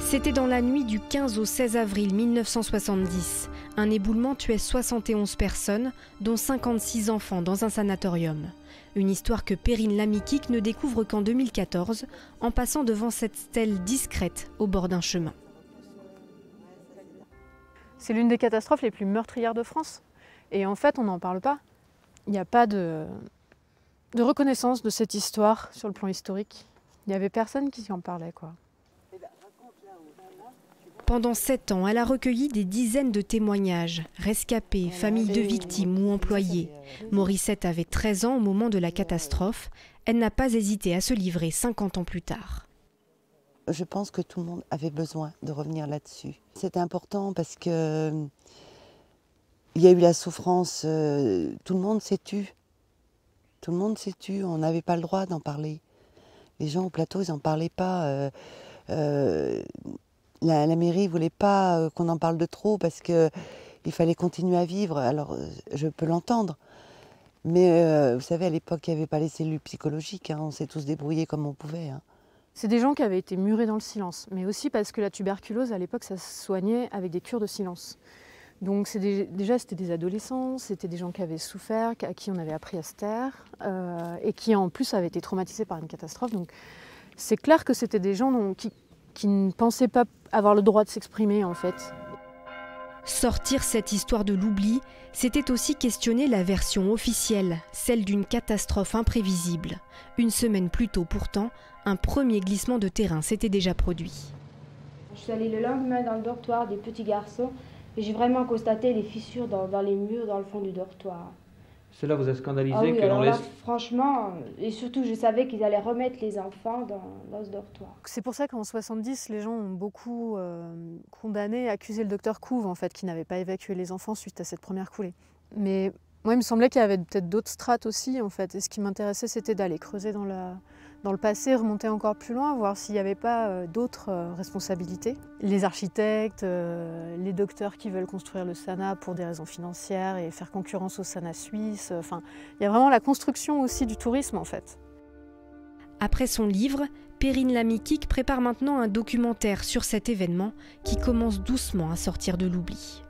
C'était dans la nuit du 15 au 16 avril 1970. Un éboulement tuait 71 personnes, dont 56 enfants dans un sanatorium. Une histoire que Perrine Lamiquique ne découvre qu'en 2014, en passant devant cette stèle discrète au bord d'un chemin. C'est l'une des catastrophes les plus meurtrières de France. Et en fait, on n'en parle pas. Il n'y a pas de reconnaissance de cette histoire sur le plan historique. Il n'y avait personne qui en parlait, quoi. Pendant 7 ans, elle a recueilli des dizaines de témoignages, rescapés, familles de victimes ou employés. Morissette avait 13 ans au moment de la catastrophe. Elle n'a pas hésité à se livrer 50 ans plus tard. Je pense que tout le monde avait besoin de revenir là-dessus. C'était important parce que il y a eu la souffrance, tout le monde s'est tu. Tout le monde s'est tu, on n'avait pas le droit d'en parler. Les gens au plateau, ils n'en parlaient pas. La mairie ne voulait pas qu'on en parle de trop parce qu'il fallait continuer à vivre. Alors, je peux l'entendre. Mais vous savez, à l'époque, il n'y avait pas les cellules psychologiques. Hein, on s'est tous débrouillés comme on pouvait. Hein. C'est des gens qui avaient été murés dans le silence. Mais aussi parce que la tuberculose, à l'époque, ça se soignait avec des cures de silence. Donc déjà, c'était des adolescents, c'était des gens qui avaient souffert, à qui on avait appris à se taire, et qui en plus avaient été traumatisés par une catastrophe. Donc c'est clair que c'était des gens qui ne pensaient pas avoir le droit de s'exprimer, en fait. Sortir cette histoire de l'oubli, c'était aussi questionner la version officielle, celle d'une catastrophe imprévisible. Une semaine plus tôt, pourtant, un premier glissement de terrain s'était déjà produit. Je suis allée le lendemain dans le dortoir des petits garçons et j'ai vraiment constaté les fissures dans les murs, dans le fond du dortoir. Cela vous a scandalisé oui, que l'on laisse... Là, franchement, et surtout je savais qu'ils allaient remettre les enfants dans ce dortoir. C'est pour ça qu'en 70, les gens ont beaucoup condamné, accusé le docteur Couve, en fait, qui n'avait pas évacué les enfants suite à cette première coulée. Mais moi, il me semblait qu'il y avait peut-être d'autres strates aussi, en fait. Et ce qui m'intéressait, c'était d'aller creuser dans le passé, remonter encore plus loin, voir s'il n'y avait pas d'autres responsabilités. Les architectes, les docteurs qui veulent construire le Sana pour des raisons financières et faire concurrence au Sana suisse. Enfin, il y a vraiment la construction aussi du tourisme, en fait. Après son livre, Perrine Lamiquique prépare maintenant un documentaire sur cet événement qui commence doucement à sortir de l'oubli.